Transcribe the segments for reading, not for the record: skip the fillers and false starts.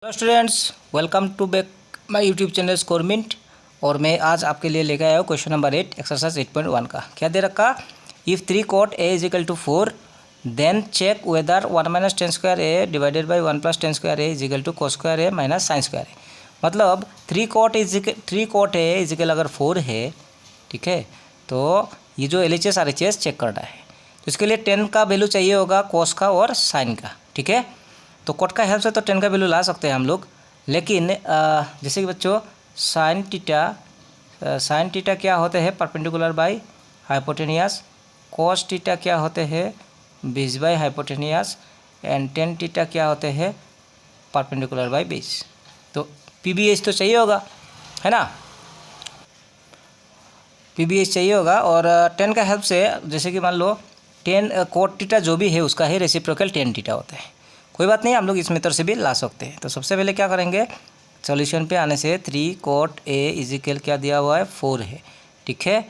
Hello students, welcome to back my YouTube channel Scoremint. और मैं आज आपके लिए लेकर आया हूँ क्वेश्चन नंबर 8 एक्सरसाइज 8.1 का। क्या दे रखा? If 3 cot a is equal to 4 then check whether 1 minus tan square A divided by 1 plus tan square A is equal to cos square A minus sin square A. मतलब 3 cot a is equal अगर 4 है, ठीक है, तो ये जो LHS RHS check करना है। तो इसके लिए 10 का वैल्यू चाहिए होगा, कोस का और साइन का, ठीक है। तो कोट का हेल्प से तो 10 का वैल्यू ला सकते हैं हम लोग, लेकिन जैसे कि बच्चों साइन टीटा क्या होते हैं? Perpendicular by hypotenuse. Cos theta क्या होते हैं? Base by hypotenuse. And tan theta क्या होते हैं? Perpendicular by base. तो PBH तो चाहिए होगा, है ना, PBH चाहिए होगा। और 10 का हेल्प से जैसे कि मान लो 10 कोट टीटा जो भी है उसका ही रेसिप्रोकल 10 टीटा होता है। कोई बात नहीं, हम लोग इस मेथड से भी ला सकते हैं। तो सबसे पहले क्या करेंगे, सॉल्यूशन पे आने से 3 cot a इजिकल क्या दिया हुआ है? 4 है, ठीक है।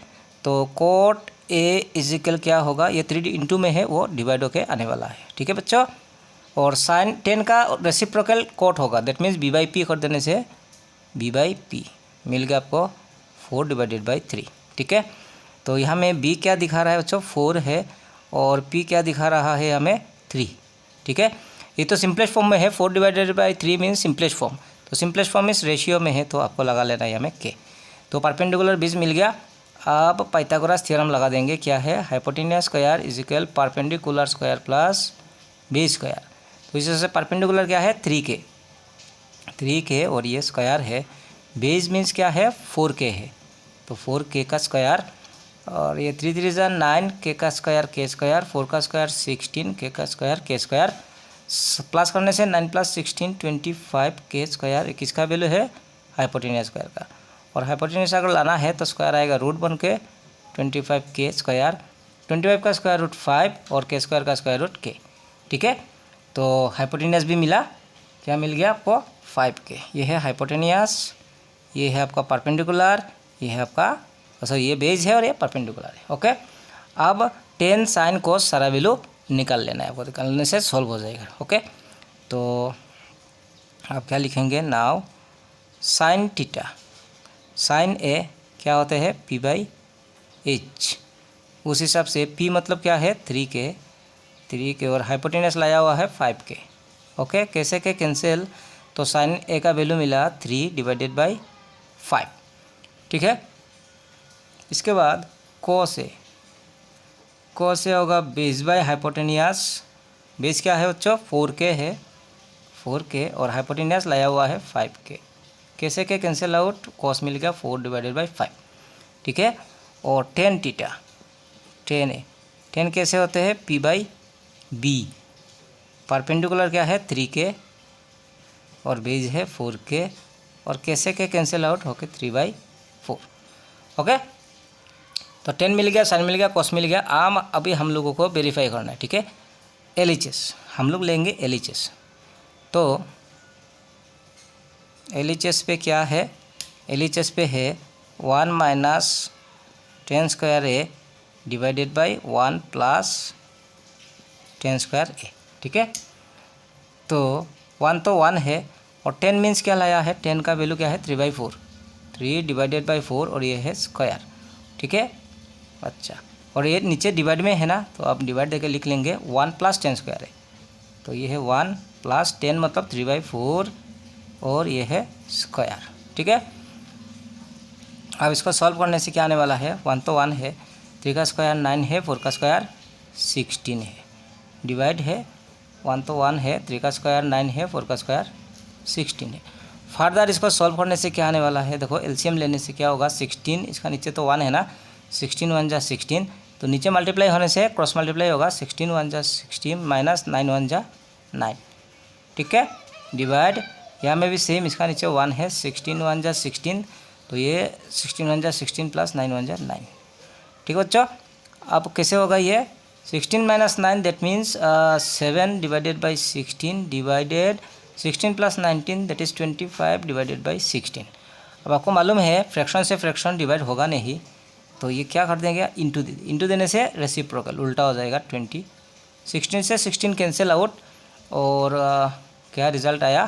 तो cot a इजिकल क्या होगा? ये 3 इंटू में है, वो डिवाइड होके आने वाला है, ठीक है बच्चों। और साइन 10 का रेसिप्रोकल कोट होगा, दैट मीन्स b/p कर देने से b/p मिल गया आपको 4 डिवाइडेड बाई 3, ठीक है। तो यहाँ में b क्या दिखा रहा है बच्चों? 4 है, और p क्या दिखा रहा है हमें? 3, ठीक है। ये तो सिंपलेस्ट फॉर्म में है, 4 divided by 3 means simplest form. तो सिंपलेस्ट फॉर्म इस रेशियो में है, तो आपको लगा लेना है हमें के। तो परपेंडिकुलर बेस मिल गया। अब पाइथागोरस थ्योरम लगा देंगे। क्या है? Hypotenuse square is equal perpendicular square plus base square. तो इस तरह से परपेंडिकुलर क्या है? 3k और ये स्क्वायर है। बेस मीन्स क्या है? 4k है, तो 4k का स्क्वायर। और ये 3 3 9, k का स्क्वायर k स्क्वायर, 4 का स्क्वायर 16, k का स्क्वायर k स्क्वायर। प्लस करने से 9 + 16 25 k स्क्वायर। किसका वैल्यू है? हाइपोटेनियस स्क्वायर का। और हाइपोटेनियस अगर लाना है तो स्क्वायर आएगा रूट बन के 25 k स्क्वायर। 25 का स्क्वायर रूट 5 और k स्क्वायर का स्क्वायर रूट k, ठीक है। तो हाइपोटेनियस भी मिला। क्या मिल गया आपको? 5k। ये है हाइपोटेनियस, ये है आपका परपेंडिकुलर, ये है आपका ये बेस है और ये परपेंडिकुलर है, ओके। अब 10 साइन कोस सारा वैल्यू निकाल लेना है, वो निकालने से सॉल्व हो जाएगा, ओके। तो आप क्या लिखेंगे? नाउ साइन थीटा, साइन ए क्या होते हैं? p/h। उस हिसाब से p मतलब क्या है? 3k और हाइपोटेनियस लाया हुआ है 5k, ओके। कैसे के कैंसिल? तो साइन ए का वैल्यू मिला 3 डिवाइडेड बाई 5, ठीक है। इसके बाद कोस ए होगा बेस बाय हाइपोटेनियस। बेस क्या है बच्चों? 4k है, 4k और हाइपोटेनियस लाया हुआ है 5k। कैसे के कैंसिल आउट? कोस मिल गया 4 डिवाइडेड बाई 5, ठीक है। और 10 थीटा, 10 कैसे होते हैं? p/b। परपेंडिकुलर क्या है? 3k और बेस है 4k, और कैसे के कैंसिल आउट होके 3/4, ओके। तो 10 मिल गया, साइन मिल गया, कोस मिल गया। अभी हम लोगों को वेरीफाई करना है, ठीक है। LHS हम लोग लेंगे। LHS तो LHS पे क्या है? LHS पे है 1 minus tan square A divided by 1 plus tan square A, ठीक है। तो 1 तो 1 है, और 10 मीन्स क्या लाया है? 10 का वैल्यू क्या है? 3/4, 3 डिवाइडेड बाई 4, और ये है स्क्वायर, ठीक है। अच्छा, और ये नीचे डिवाइड में है ना, तो आप डिवाइड देके लिख लेंगे 1 प्लस टेन स्क्वायर है, तो ये है 1 प्लस 10 मतलब 3/4, और ये है स्क्वायर, ठीक है। अब इसको सॉल्व करने से क्या आने वाला है? 1 तो 1 है, 3 का स्क्वायर 9 है, 4 का स्क्वायर 16 है, डिवाइड है 1 तो 1 है, 3 का स्क्वायर 9 है, 4 का स्क्वायर 16 है। फर्दर इसको सॉल्व करने से क्या आने वाला है? देखो LCM लेने से क्या होगा? 16, इसका नीचे तो 1 है ना, 16 1 जा 16, तो नीचे मल्टीप्लाई होने से क्रॉस मल्टीप्लाई होगा, 16 1 जा 16 माइनस 9 1 जा 9, ठीक है। डिवाइड यहाँ में भी सेम, इसका नीचे 1 है, 16 1 जा 16, तो ये 16 1 जा 16 प्लस 9 1 जा 9, ठीक है बच्चों। अब कैसे होगा ये? 16 minus 9 that means 7 divided by 16 divided 16 plus 19 that is 25 divided by 16। अब आपको मालूम है फ्रैक्शन से फ्रैक्शन डिवाइड होगा नहीं, तो ये क्या कर देंगे? इंटू देने से रेसिप्रोकल उल्टा हो जाएगा 20। 16 से 16 कैंसिल आउट, और क्या रिजल्ट आया?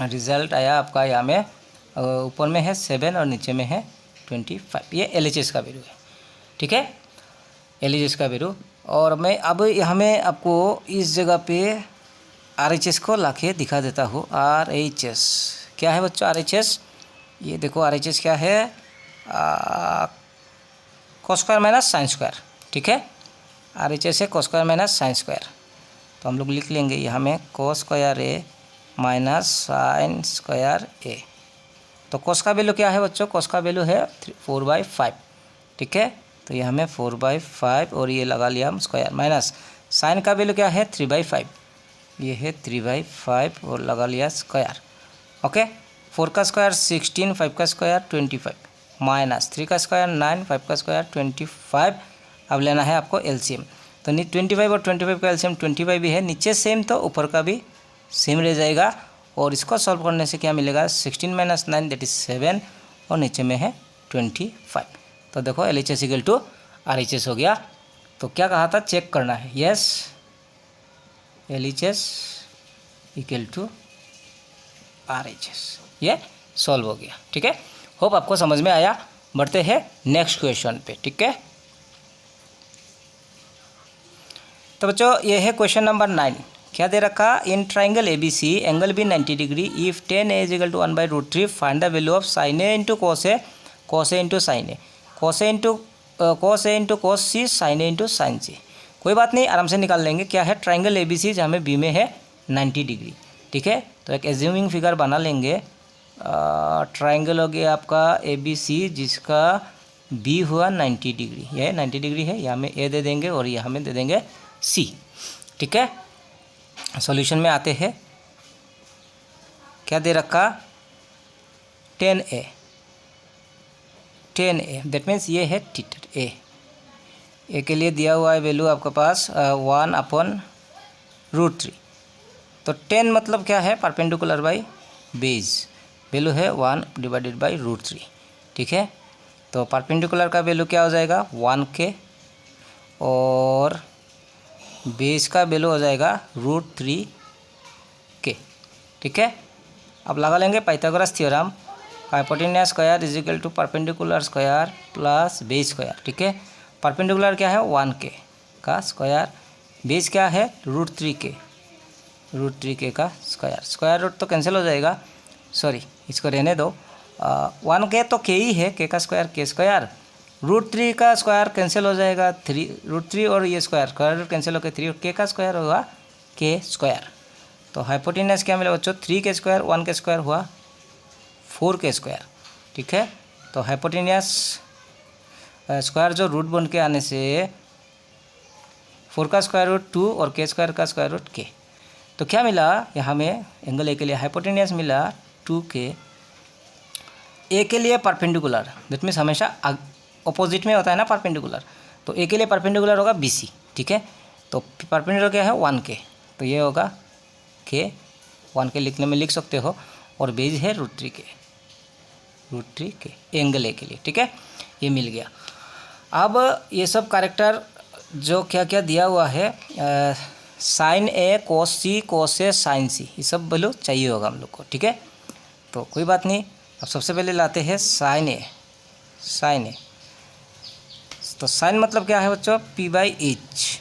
रिजल्ट आया आपका यहाँ में ऊपर में है 7 और नीचे में है 25। ये LHS का वैल्यू है, ठीक है, LHS का वैल्यू। और मैं अब यहाँ में आपको इस जगह पे RHS को लाके दिखा देता हूँ। RHS क्या है बच्चों? RHS ये देखो, RHS क्या है? cos square minus sin square, ठीक है। RHS है cos square minus sin square. तो हम लोग लिख लेंगे यहाँ में cos square A minus sin square A। तो cos का वैल्यू क्या है बच्चों? cos का वैल्यू है 4/5, ठीक है। तो यहाँ में 4/5 और ये लगा लिया हम स्क्वायर, माइनस साइन का वैल्यू क्या है? 3/5, ये है 3/5 और लगा लिया स्क्वायर, ओके। 4 का स्क्वायर 16, 5 का स्क्वायर 25, माइनस 3 का स्क्वायर 9, 5 का स्क्वायर 25। अब लेना है आपको LCM। तो 25 और 25 का LCM 25 भी है, नीचे सेम तो ऊपर का भी सेम रह जाएगा। और इसको सॉल्व करने से क्या मिलेगा? 16 माइनस 9 दैट इज 7 और नीचे में है 25। तो देखो LHS इक्वल टू RHS हो गया। तो क्या कहा था? चेक करना है। Yes, LHS equal to RHS, ये सॉल्व हो गया, ठीक है। होप आपको समझ में आया। बढ़ते हैं नेक्स्ट क्वेश्चन पे, ठीक है। तो बच्चों ये है क्वेश्चन नंबर 9। क्या दे रखा? In triangle ABC angle B 90 degree if tan A is equal to 1/√3 find the value of sin A into cos A, cos A into sin A, cos A into cos C, sin A into sin C। कोई बात नहीं, आराम से निकाल लेंगे। क्या है? Triangle ABC जहाँ में बी में है 90 डिग्री, ठीक है। तो एक एज्यूमिंग फिगर बना लेंगे। ट्राइंगल हो गया आपका ABC जिसका बी हुआ 90 डिग्री, यह 90 डिग्री है। यहाँ में A दे देंगे और यहाँ में दे देंगे C, ठीक है। सॉल्यूशन में आते हैं। क्या दे रखा? tan A दैट मीन्स ये है थीटा A के लिए दिया हुआ है वैल्यू आपके पास 1/√3। तो tan मतलब क्या है? परपेंडिकुलर बाई बेस, वैल्यू है 1/√3, ठीक है। तो परपेंडिकुलर का वैल्यू क्या हो जाएगा? 1K और बेस का वैल्यू हो जाएगा √3K, ठीक है। अब लगा लेंगे Pythagoras theorem, hypotenuse square is equal to perpendicular square plus base square, ठीक है। परपेंडिकुलर क्या है? 1K का स्क्वायर, बेस क्या है? √3K का स्क्वायर। स्क्वायर रूट तो कैंसिल हो जाएगा, सॉरी इसको रहने दो। 1K तो K ही है, K का स्क्वायर K स्क्वायर, √3 का स्क्वायर कैंसिल हो जाएगा, √3 और ये स्क्वायर रूट कैंसिल होकर 3 और K का स्क्वायर होगा K स्क्वायर। तो हाइपोटेन्यूज क्या मिला बच्चों? 3K स्क्वायर, 1K स्क्वायर हुआ 4K स्क्वायर, ठीक है। तो हाइपोटेन्यूज स्क्वायर जो रूट बन के आने से 4 का स्क्वायर रूट 2 और K स्क्वायर का स्क्वायर रूट K। तो क्या मिला यहाँ में? एंगल A के लिए हाइपोटेन्यूज मिला 2K। A के लिए परपेंडिकुलर, दैट मीन्स हमेशा अपोजिट में होता है ना परपेंडिकुलर। तो A के लिए परपेंडिकुलर होगा BC, ठीक है। तो परपेंडिकुलर क्या है? 1K, तो ये होगा K, 1K लिखने में लिख सकते हो। और बेस है √3K एंगल A के लिए, ठीक है। ये मिल गया। अब ये सब कैरेक्टर जो क्या क्या दिया हुआ है, sin A cos C cos A sin C, ये सब वैल्यू चाहिए होगा हम लोग को, ठीक है। तो कोई बात नहीं, अब सबसे पहले लाते हैं sin A। तो साइन मतलब क्या है बच्चों? P/H।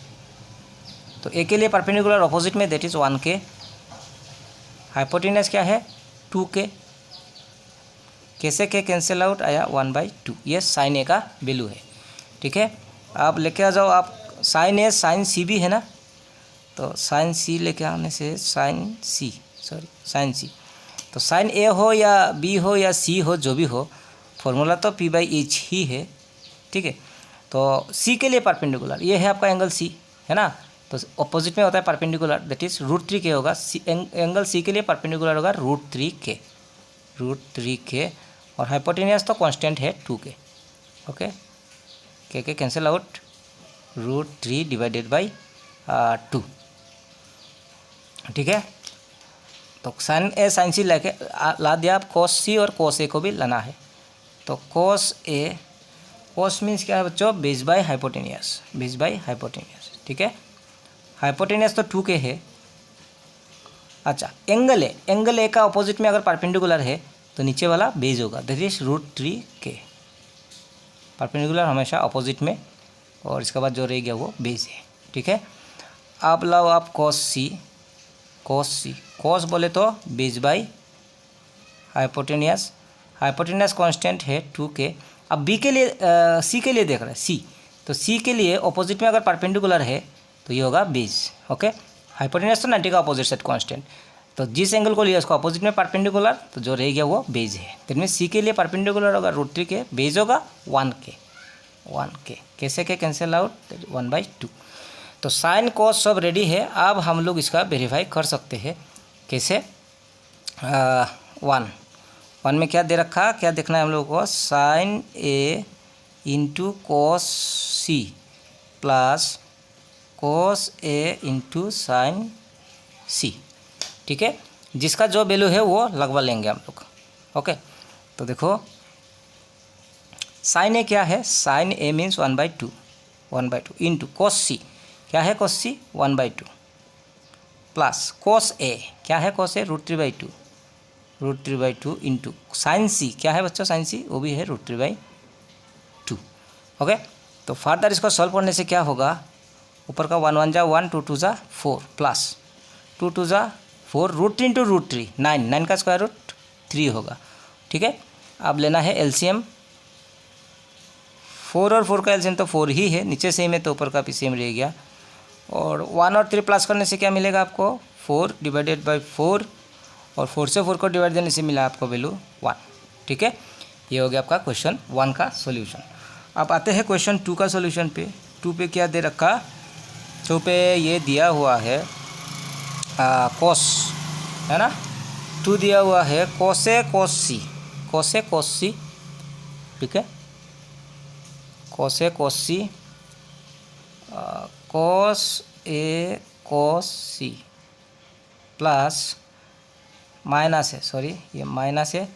तो A के लिए परपेंडिकुलर अपोजिट में दैट इज 1K। हाइपोटेन्यूज क्या है? 2K, कैसे K कैंसिल आउट आया 1/2, ये साइन A का वैल्यू है, ठीक है। आप लेके आ जाओ, आप साइन A साइन C भी है ना, तो साइन C लेके आने से साइन C। तो साइन A हो या B हो या C हो, जो भी हो, फॉर्मूला तो P/H ही है, ठीक है। तो C के लिए परपेंडिकुलर ये है आपका एंगल C, है ना। तो अपोजिट में होता है परपेंडिकुलर, दैट इज √3K होगा। एंगल C के लिए परपेंडिकुलर होगा √3K और हाइपोटेन्यूज तो कांस्टेंट है 2K, okay. K cancel out, √3/2, ठीक है। तो साइन A साइन C लेके ला दिया। आप cos C और cos A को भी लाना है। तो cos मीन्स क्या है बच्चों? बेस बाय हाइपोटेन्यूज, ठीक है। हाइपोटेन्यूज तो 2K है, अच्छा, एंगल ए का अपोजिट में अगर परपेंडिकुलर है तो नीचे वाला बेस होगा, दैट इज √3k। परपेंडिकुलर हमेशा अपोजिट में, और इसके बाद जो रह गया वो बेस है, ठीक है। अब लाओ आप cos c, cos बोले तो बेस बाई हाइपोटेनियस कांस्टेंट है 2k। अब b के लिए c के लिए देख रहे हैं, c तो c के लिए ऑपोजिट में अगर परपेंडिकुलर है तो ये होगा बेस, ओके। हाइपोटेनियस तो 90 का अपोजिट सेट कांस्टेंट, तो जिस एंगल को लिया उसको अपोजिट में परपेंडिकुलर, तो जो रह गया वो बेस है। तो इसमें सी के लिए परपेंडिकुलर होगा √3k, बेस होगा 1k। कैसे के कैंसिल आउट, 1/2। तो साइन कॉस सब रेडी है। अब हम लोग इसका वेरीफाई कर सकते हैं कैसे। 1 में क्या दे रखा, क्या देखना है हम लोग को, sin A into cos C plus cos A into sin C, ठीक है। जिसका जो वैल्यू है वो लगवा लेंगे हम लोग, ओके। तो देखो साइन ए क्या है, साइन ए मीन्स 1/2 इंटू कॉस सी, क्या है कॉस सी 1/2 प्लस कॉस ए, क्या है कॉस ए √3/2 इंटू साइन सी, क्या है बच्चों साइन सी, वो भी है √3/2, ओके। तो फर्दर इसको सॉल्व करने से क्या होगा, ऊपर का 1 1 जा 1, 2 2 जा 4 प्लस 2 2 जा 4, √3 इंटू √3 9 का स्क्वायर रूट 3 होगा, ठीक है। अब लेना है एलसीएम, 4 और 4 का एलसीएम तो 4 ही है, नीचे सेम है तो ऊपर का भी सेम रह गया। और 1 और 3 प्लस करने से क्या मिलेगा आपको, 4 डिवाइडेड बाई 4, और 4 से 4 को डिवाइड देने से मिला आपको वैल्यू 1, ठीक है। ये हो गया आपका क्वेश्चन 1 का सॉल्यूशन। अब आते हैं क्वेश्चन 2 का सॉल्यूशन पे। 2 पे क्या दे रखा, 2 पे ये दिया हुआ है कॉस, है ना। 2 दिया हुआ है कॉस ए कॉस सी, ठीक है। Cos A cos C, cos A cos C plus minus है, सॉरी ये माइनस है,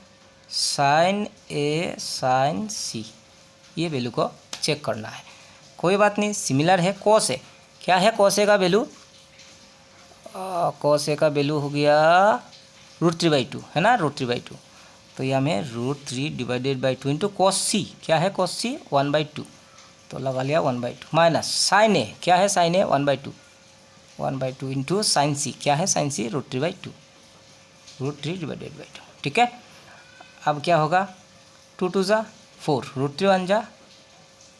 साइन ए साइन सी। ये वैल्यू को चेक करना है, कोई बात नहीं, सिमिलर है। कॉस ए क्या है, कॉस ए का वैल्यू, कॉस ए का वैल्यू हो गया √3/2, है ना, √3/2। तो ये हमें √3 डिवाइडेड बाई 2 इंटू कॉस सी, क्या है कॉस सी 1/2, तो लगा लिया 1/2 माइनस साइन ए, क्या है साइन ए 1/2 इंटू साइन सी, क्या है साइन सी √3/2, √3 डिवाइडेड बाई 2, ठीक है। अब क्या होगा, 2 2 जा 4, √3 1 जा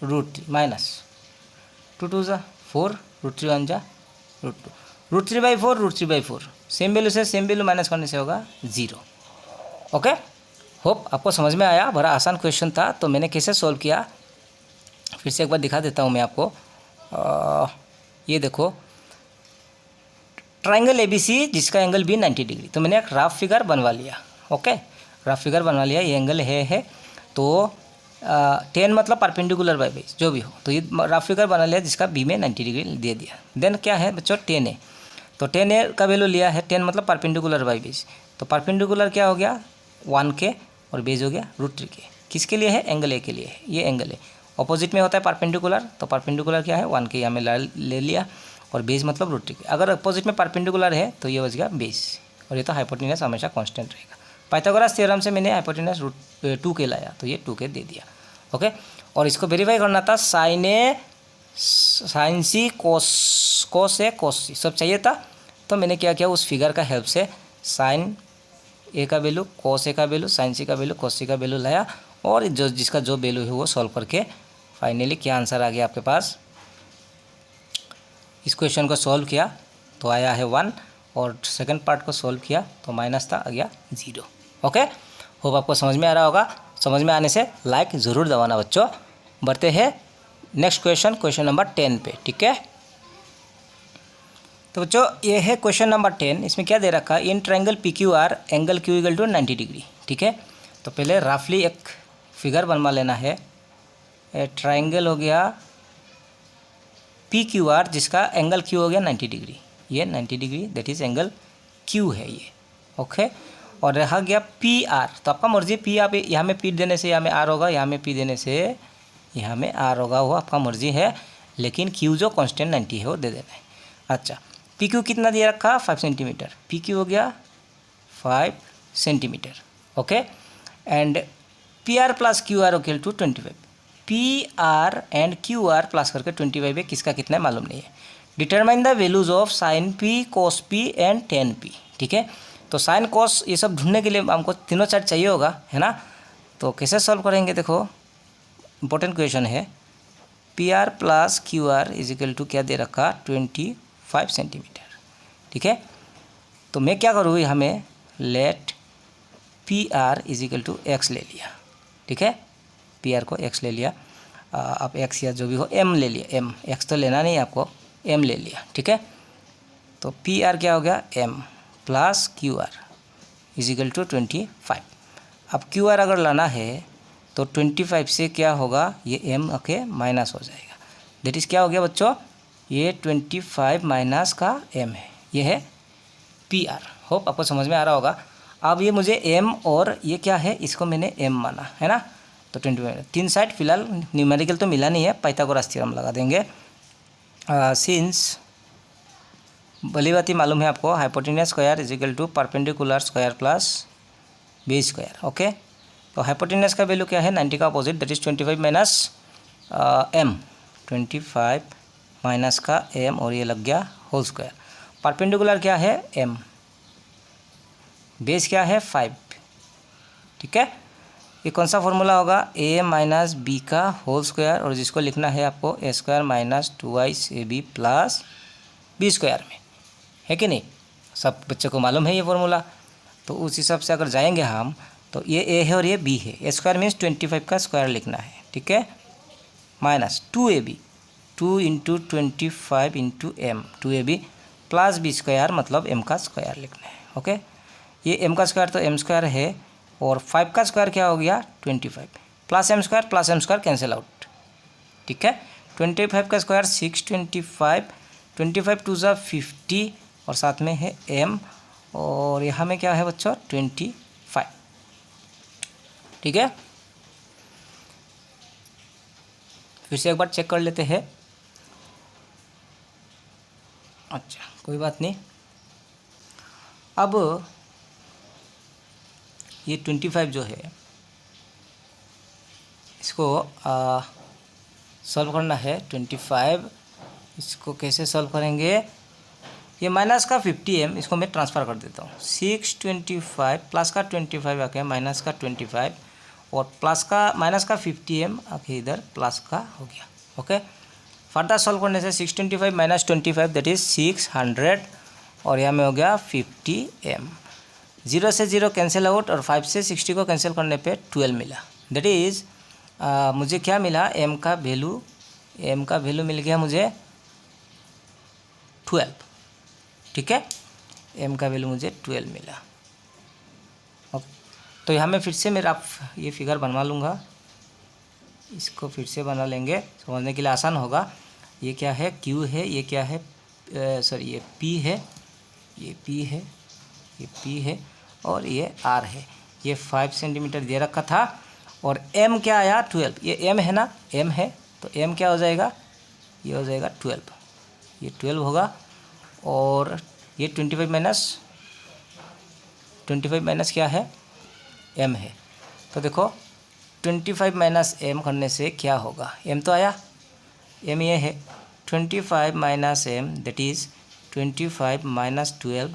√3 माइनस 2 2 जा 4, √3 1 जा √2, √3/4 सेम वैल्यू से सेम वैल्यू माइनस करने से होगा 0, ओके। होप आपको समझ में आया, बड़ा आसान क्वेश्चन था। तो मैंने कैसे सॉल्व किया फिर से एक बार दिखा देता हूँ मैं आपको। ये देखो ट्राइंगल एबीसी जिसका एंगल बी 90 डिग्री, तो मैंने एक रफ फिगर बनवा लिया, ओके। रफ फिगर बनवा लिया, ये एंगल है तो 10 मतलब परपेंडिकुलर बाई बेस जो भी हो, तो ये रफ फिगर बना लिया जिसका बी में 90 डिग्री दे दिया। देन क्या है बच्चों 10 है, तो 10 ए का वैल्यू लिया है, 10 मतलब परपेंडिकुलर बाई बेस, तो परपेंडिकुलर क्या हो गया 1k और बेस हो गया √3k। किसके लिए है, एंगल ए के लिए है, ये एंगल है। ऑपोजिट में होता है परपेंडिकुलर, तो परपेंडिकुलर क्या है 1k यहाँ में ले लिया, और बेस मतलब √3k। अगर अपोजिट में परपेंडिकुलर है तो ये बच गया बेस, और ये तो हाइपोटेनस हमेशा कांस्टेंट रहेगा। पाइथागोरस थ्योरम से मैंने हाइपोटेनस √2k लाया, तो ये 2k दे दिया, ओके। और इसको वेरीफाई करना था, sign A sign C cos A cos सी सब चाहिए था। तो मैंने क्या किया, उस फिगर का हेल्प से साइन ए का वैल्यू, कॉस ए का वैल्यू, साइन सी का वैल्यू, कॉस सी का वैल्यू लाया, और जो जिसका जो वैल्यू है वो सॉल्व करके फाइनली क्या आंसर आ गया आपके पास। इस क्वेश्चन को सॉल्व किया तो आया है 1, और सेकंड पार्ट को सॉल्व किया तो माइनस था, आ गया 0, ओके। होप आपको समझ में आ रहा होगा। समझ में आने से लाइक ज़रूर दबाना बच्चों। बढ़ते हैं नेक्स्ट क्वेश्चन नंबर 10 पे, ठीक है। तो बच्चों ये है क्वेश्चन नंबर 10। इसमें क्या दे रखा है, in triangle PQR angle Q = 90 degree, ठीक है। तो पहले रफली एक फिगर बनवा लेना है। ट्रायंगल हो गया PQR जिसका एंगल Q हो गया 90 डिग्री, ये 90 degree that is angle Q है ये, ओके। और रहा गया PR, तो आपका मर्जी P, आप यहाँ में P देने से यहाँ में R होगा, यहाँ में P देने से यहाँ में R होगा, वो आपका मर्जी है, लेकिन Q जो कांस्टेंट 90 है वो दे देना है। अच्छा, पी क्यू कितना दिया रखा 5 सेंटीमीटर, पी क्यू हो गया 5 centimetre. Okay, and P R plus Q R equal to 25। P R and Q R plus करके 25 है, किसका कितना है मालूम नहीं है। Determine the values of sine P, cos P and tan P. ठीक है, तो साइन कोस ये सब ढूंढने के लिए हमको तीनों चार्ट चाहिए होगा, है ना। तो कैसे सॉल्व करेंगे, देखो इंपॉर्टेंट क्वेश्चन है। P R plus Q R is equal to क्या दे रखा 25 सेंटीमीटर। ठीक है, तो मैं क्या करूँ, हमें let P R is equal to x ले लिया। ठीक है, पी आर को एक्स ले लिया, आप एक्स या जो भी हो एम ले लिया, एम, एक्स तो लेना नहीं आपको, एम ले लिया। ठीक है, तो पी आर क्या हो गया M plus Q R is equal to 25। अब क्यू आर अगर लाना है तो 25 से क्या होगा, ये एम ओके माइनस हो जाएगा। दैट इज़ क्या हो गया बच्चों, ये 25 माइनस का एम है, ये है पी आर। होप आपको समझ में आ रहा होगा। अब ये मुझे एम और ये क्या है, इसको मैंने एम माना है ना, तो 25 तीन साइड फिलहाल न्यूमेरिकल तो मिला नहीं है, पाइथागोरस थ्योरम लगा देंगे। सिंस भली बात ही मालूम है आपको, hypotenuse square is equal to perpendicular square plus base square. Okay, तो हाइपोटेन्यूज का वैल्यू क्या है 90 का opposite, that is 25 minus M, 25 minus का एम और ये लग गया होल स्क्वायर। परपेंडिकुलर क्या है एम, बेस क्या है 5। ठीक है, ये कौन सा फॉर्मूला होगा, ए माइनस बी का होल स्क्वायर, और जिसको लिखना है आपको A square minus 2 A B plus B square में, है कि नहीं। सब बच्चों को मालूम है ये फॉर्मूला, तो उस हिसाब से अगर जाएंगे हम तो ये ए है और ये बी है। ए स्क्वायर मीन्स 25 का स्क्वायर लिखना है। ठीक है, minus 2ab, 2 into 25 into M, 2ab plus B square मतलब एम का स्क्वायर लिखना है। ओके, ये एम का स्क्वायर तो एम स्क्वायर है, और 5 का स्क्वायर क्या हो गया 25, plus M square cancel out. ठीक है, 25 का स्क्वायर 625, 25 टू ज़ा 50 और साथ में है एम, और यहाँ में क्या है बच्चों 25। ठीक है, फिर से एक बार चेक कर लेते हैं। अच्छा कोई बात नहीं, अब ये 25 जो है इसको सॉल्व करना है। 25 इसको कैसे सॉल्व करेंगे, ये माइनस का 50m इसको मैं ट्रांसफ़र कर देता हूँ। 625 प्लस का 25 आके माइनस का 25 और प्लस का माइनस का 50m आके इधर प्लस का हो गया। ओके, फर्दर सॉल्व करने से 625 माइनस 25 दैट इज़ 600 और यहाँ में हो गया 50m। 0 से 0 कैंसिल आउट और 5 से 60 को कैंसिल करने पे 12 मिला। दैट इज़ मुझे क्या मिला, m का वैल्यू मिल गया मुझे 12। ठीक है, m का वैल्यू मुझे 12 मिला। तो यहाँ में फिर से मेरा ये फिगर बनवा लूँगा, इसको फिर से बना लेंगे, समझने के लिए आसान होगा। ये क्या है q है, ये क्या है सॉरी ये p है, ये p है, ये p है और ये r है। ये 5 सेंटीमीटर दे रखा था और m क्या आया 12। ये m है ना, m है तो m क्या हो जाएगा, ये हो जाएगा 12, ये 12 होगा। और ये 25 माइनस क्या है m है। तो देखो 25 माइनस m करने से क्या होगा, m तो आया, m ये है 25 minus m that is 25 minus 12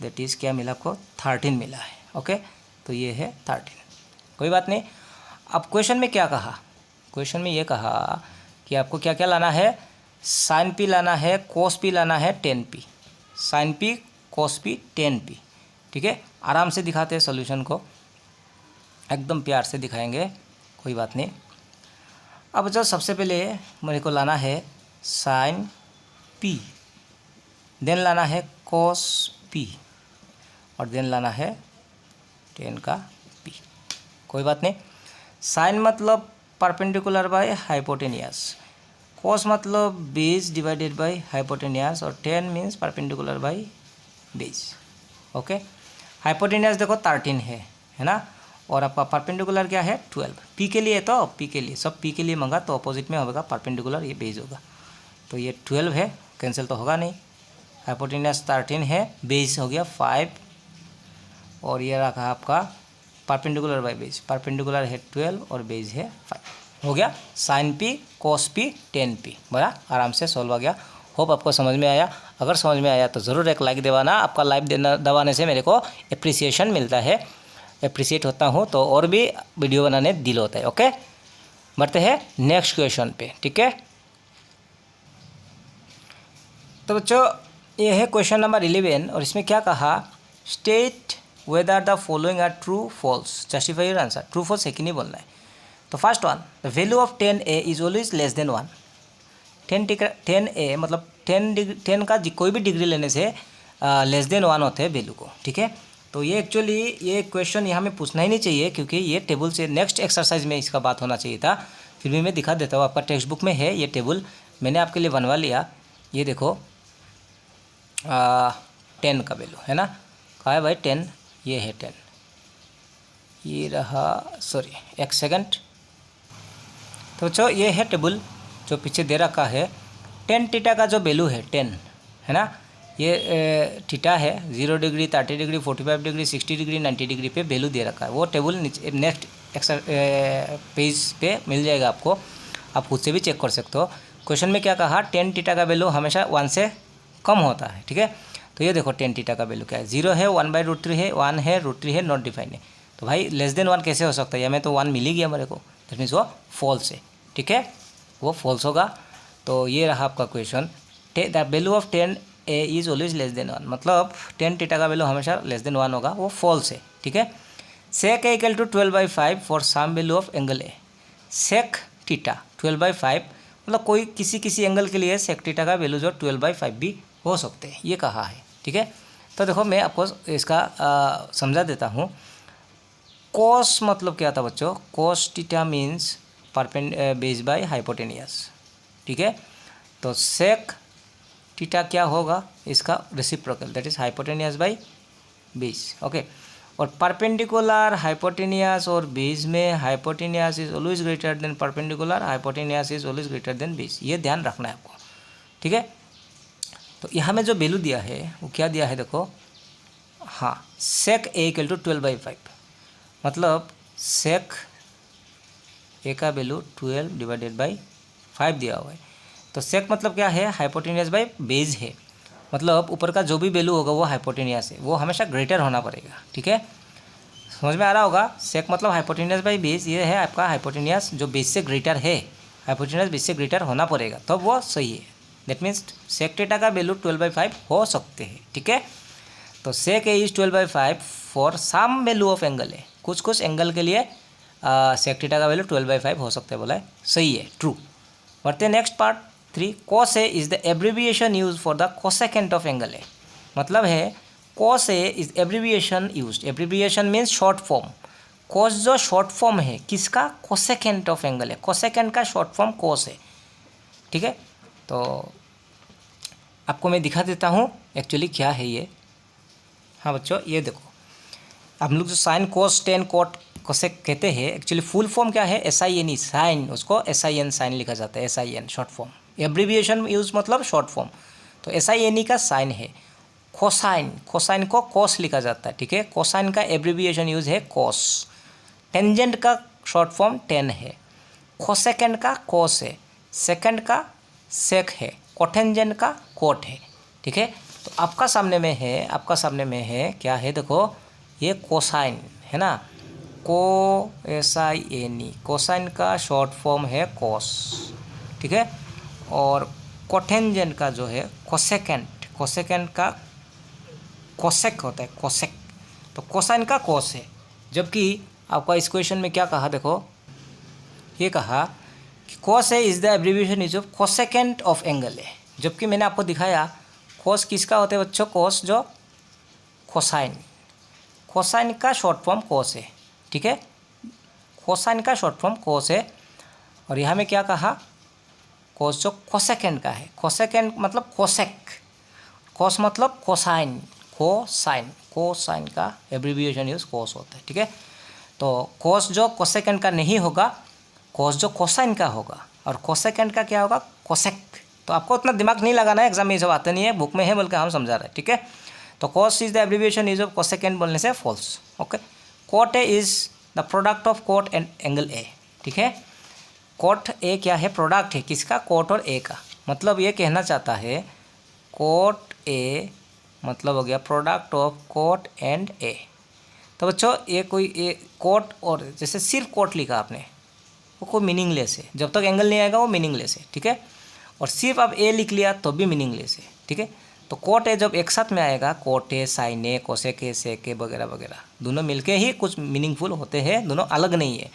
that is क्या मिला आपको 13 मिला है। ओके, तो ये है 13, कोई बात नहीं। अब क्वेश्चन में क्या कहा, क्वेश्चन में ये कहा कि आपको क्या क्या लाना है, साइन पी लाना है, कोस पी लाना है, ten P, sign P cos P tan P. ठीक है, आराम से दिखाते हैं सॉल्यूशन को, एकदम प्यार से दिखाएंगे, कोई बात नहीं। अब जो सबसे पहले मेरे को लाना है साइन पी, देन लाना है कोस पी और देन लाना है टेन का पी, कोई बात नहीं। साइन मतलब परपेंडिकुलर बाय हाइपोटेनियस, कोस मतलब बेस डिवाइडेड बाय हाइपोटेनियस और ten means perpendicular by base. Okay, hypotenuse देखो 13 है ना, और आपका परपेंडिकुलर क्या है 12। पी के लिए तो पी के लिए सब पी के लिए मंगा तो अपोजिट में होगा परपेंडिकुलर, ये बेस होगा। तो ये 12 है, कैंसिल तो होगा नहीं, हाइपोटेनियस 13 है, बेस हो गया 5, और ये रखा आपका परपेंडिकुलर बाय बेस, परपेंडिकुलर है 12 और बेस है 5। हो गया sine P cos P tan P, बड़ा आराम से सॉल्व हो गया। होप आपको समझ में आया। अगर समझ में आया तो ज़रूर एक लाइक दबाना। आपका लाइक दबाने से मेरे को एप्रिसिएशन मिलता है, एप्रिसिएट होता हूँ, तो और भी वीडियो बनाने दिल होता है। ओके, बढ़ते हैं नेक्स्ट क्वेश्चन पे। ठीक है, तो बच्चों ये है क्वेश्चन नंबर 11, और इसमें क्या कहा, state whether the following are true false, justify your answer. True false है कि नहीं बोलना है। तो first one, the value of 10a is always less than 1। 10a मतलब 10 का कोई भी डिग्री लेने से लेस देन 1 होते हैं वैल्यू को। ठीक है, तो ये एक्चुअली ये क्वेश्चन यहाँ में पूछना ही नहीं चाहिए, क्योंकि ये टेबल से नेक्स्ट एक्सरसाइज में इसका बात होना चाहिए था। फिर भी मैं दिखा देता हूँ, आपका टेक्स्ट बुक में है ये टेबल, मैंने आपके लिए बनवा लिया। ये देखो 10 का वैल्यू है ना, कहा है भाई 10, ये है 10, ये रहा, सॉरी एक सेकंड। तो बच्चों ये है टेबल जो पीछे दे रखा है। 10 थीटा का जो वैल्यू है 10 है ना, ये थीटा है 0 degree, 30 degree, 45 degree, 60 degree, 90 degree पे वैल्यू दे रखा है। वो टेबल नेक्स्ट पेज पे मिल जाएगा आपको, आप खुद से भी चेक कर सकते हो। क्वेश्चन में क्या कहा, 10 थीटा का वैल्यू हमेशा 1 से कम होता है। ठीक है, तो ये देखो 10 थीटा का वैल्यू क्या है, 0 है, 1/√3 है, 1 है, √3 है, नॉट डिफाइंड है। तो भाई लेस देन 1 कैसे हो सकता है, हमें तो 1 मिल ही गया मेरे को, दैट मीन्स वो फॉल्स है। ठीक है, वो फॉल्स होगा। तो ये रहा आपका question, the value of 10a is always less than 1, मतलब 10 थीटा का वैल्यू हमेशा लेस देन 1 होगा, वो फॉल्स है। ठीक है, sec a equal to 12/5 for some value of angle A. Sec theta 12/5 मतलब कोई किसी एंगल के लिए सेक थीटा का वैल्यू जो 12/5 भी हो सकते हैं, ये कहा है। ठीक है, तो देखो मैं आपको इसका समझा देता हूँ। कॉस मतलब क्या था बच्चों, cos theta means base by hypotenuse. ठीक है, तो सेक थीटा क्या होगा, इसका reciprocal, that is hypotenuse by base. Okay, और परपेंडिकुलर हाइपोटेनियस और बेस में hypotenuse is always greater than perpendicular, hypotenuse is always greater than base, ये ध्यान रखना है आपको। ठीक है, तो यहाँ में जो वैल्यू दिया है वो क्या दिया है देखो, हाँ सेक a इक्वल टू 12/5, मतलब सेक ए का वैल्यू 12/5 दिया हुआ है। तो सेक मतलब क्या है, हाइपोटेनियस बाय बेस है, मतलब ऊपर का जो भी वैल्यू होगा वो हाइपोटेनियस है, वो हमेशा ग्रेटर होना पड़ेगा। ठीक है, समझ में आ रहा होगा। सेक मतलब हाइपोटेनियस बाय बेस, ये है आपका हाइपोटेनियस जो बेस से ग्रेटर है, हाइपोटेनियस बेस से ग्रेटर होना पड़ेगा, तब वो सही है। दैट मीन्स सेक थीटा का वैल्यू 12/5 हो सकते हैं। ठीक है, तो sec A is 12/5 for some value of angle है, कुछ एंगल के लिए सेक थीटा का वैल्यू 12/5 हो सकता है, बोला है, सही है, ट्रू। बढ़ते हैं next part 3, cos A is the abbreviation use for the cosecant of angle ए, मतलब है cos A is abbreviation use, abbreviation means short form. Cos जो शॉर्ट फॉर्म है किसका, कोसेकेंट ऑफ एंगल है, कोसेकेंट का शॉर्ट फॉर्म कॉस है। ठीक है, तो आपको मैं दिखा देता हूँ एक्चुअली क्या है ये। हाँ बच्चों ये देखो, हम लोग जो sine cos ten coat cosec कहते हैं, एक्चुअली फुल फॉर्म क्या है, SIN, साइन, उसको SIN साइन लिखा जाता है, SIN short form. Abbreviation use मतलब शॉर्ट फॉर्म, तो SIN का साइन है। कोसाइन, कोसाइन को कोस लिखा जाता है। ठीक है, कोसाइन का एब्रीविएशन यूज है कोस। टेंजेंट का शॉर्ट फॉर्म टेन है। कोसेकेंड का कोस है, सेकेंड का सेक है, कोटेंजेंट का कोट है। ठीक है, तो आपका सामने में है क्या है देखो, ये कोसाइन है ना, SIN, कोसाइन का शॉर्ट फॉर्म है कोस। ठीक है, और कोटेंजेंट का जो है कोसेकेंड का कोसेक होता है, कोसेक, तो कोसाइन का कोस है। जबकि आपका इस क्वेश्चन में क्या कहा देखो, ये कहा कि cos A is the abbreviation use of cosecant of angle है, जबकि मैंने आपको दिखाया कोस किसका होता है बच्चों, कोस जो कोसाइन का शॉर्ट फॉर्म कोस है। ठीक है, कोसाइन का शॉर्ट फॉर्म कोस है, और यहाँ में क्या कहा, कोस जो कोसेकेंड का है, कोसेकेंड मतलब कोसेक, कोस मतलब कोसाइन, कोसाइन का एब्रीविएशन यूज कोस होता है। ठीक है, तो कोस जो कोसेकेंड का नहीं होगा, कोस जो कोसाइन का होगा, और कोसेकेंड का क्या होगा, कोसेक। तो आपको उतना दिमाग नहीं लगाना है, एग्जाम में ये सब आता नहीं है, बुक में है बोल के हम समझा रहे हैं, ठीक है। तो cos is the abbreviation use of cosecant बोलने से false, okay. Cot A is the product of cot and angle A, ठीक है। कॉट ए क्या है, प्रोडक्ट है किसका, कॉट और ए का। मतलब ये कहना चाहता है कॉट ए मतलब हो गया प्रोडक्ट ऑफ कॉट एंड ए। तो बच्चों ये कोई ए कॉट और जैसे सिर्फ कॉट लिखा आपने वो कोई मीनिंगलेस है, जब तक एंगल नहीं आएगा वो मीनिंगलेस है, ठीक है। और सिर्फ आप ए लिख लिया तो भी मीनिंगलेस है, ठीक है। तो कॉट ए जब एक साथ में आएगा, cot A, sin A, cosec A, sec A वगैरह वगैरह, दोनों मिलके ही कुछ मीनिंगफुल होते हैं, दोनों अलग नहीं है।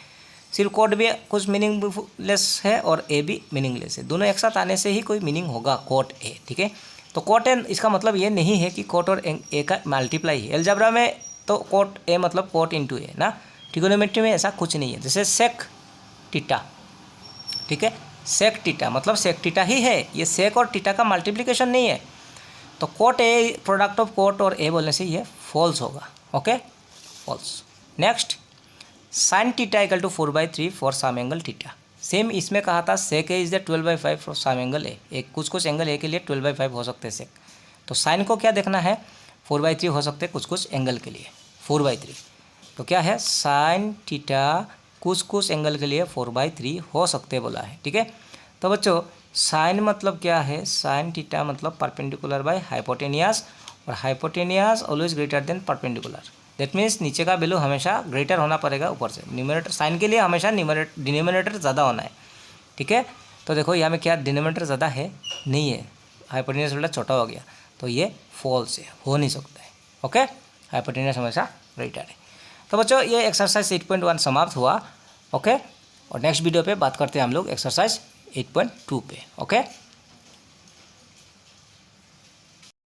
सिर्फ कॉट भी कुछ मीनिंगलेस है और ए भी मीनिंगलेस है, दोनों एक साथ आने से ही कोई मीनिंग होगा कॉट ए, ठीक है। तो कॉट ए इसका मतलब ये नहीं है कि कॉट और ए का मल्टीप्लाई है। अलजेब्रा में तो कॉट ए मतलब कॉट इंटू ए ना, ट्रिगोनोमेट्री में ऐसा कुछ नहीं है। जैसे सेक टीटा, ठीक है, सेक टीटा मतलब सेक टीटा ही है, ये सेक और टीटा का मल्टीप्लिकेशन नहीं है। तो cot A product of cot और ए बोलने से ये फॉल्स होगा, okay, false. Next, sin theta equal to 4/3 for some angle theta. Same इसमें कहा था sec A is the 12/5 for some angle A. एक कुछ एंगल ए के लिए 12/5 हो सकते हैं सेक। तो साइन को क्या देखना है, 4/3 हो सकते हैं कुछ एंगल के लिए 4/3। तो क्या है, साइन टीटा कुछ एंगल के लिए 4/3 हो सकते बोला है, ठीक है। तो बच्चों साइन मतलब क्या है, साइन टीटा मतलब परपेंडिकुलर बाय हाइपोटेनियस, और hypotenuse always greater than perpendicular. That means नीचे का वैल्यू हमेशा ग्रेटर होना पड़ेगा ऊपर से। न्यूमरेटर साइन के लिए हमेशा डिनोमिनेटर ज़्यादा होना है, ठीक है। तो देखो यहाँ में क्या डिनोमिनेटर ज़्यादा है, नहीं है, हाइपोटेनियस उल्टा छोटा हो गया, तो ये फॉल्स है, हो नहीं सकता है, ओके। हाइपोटेनियस हमेशा ग्रेटर है। तो बच्चों ये एक्सरसाइज 8.1 समाप्त हुआ, ओके। और नेक्स्ट वीडियो पे बात करते हैं हम लोग एक्सरसाइज 8.2 पे, ओके।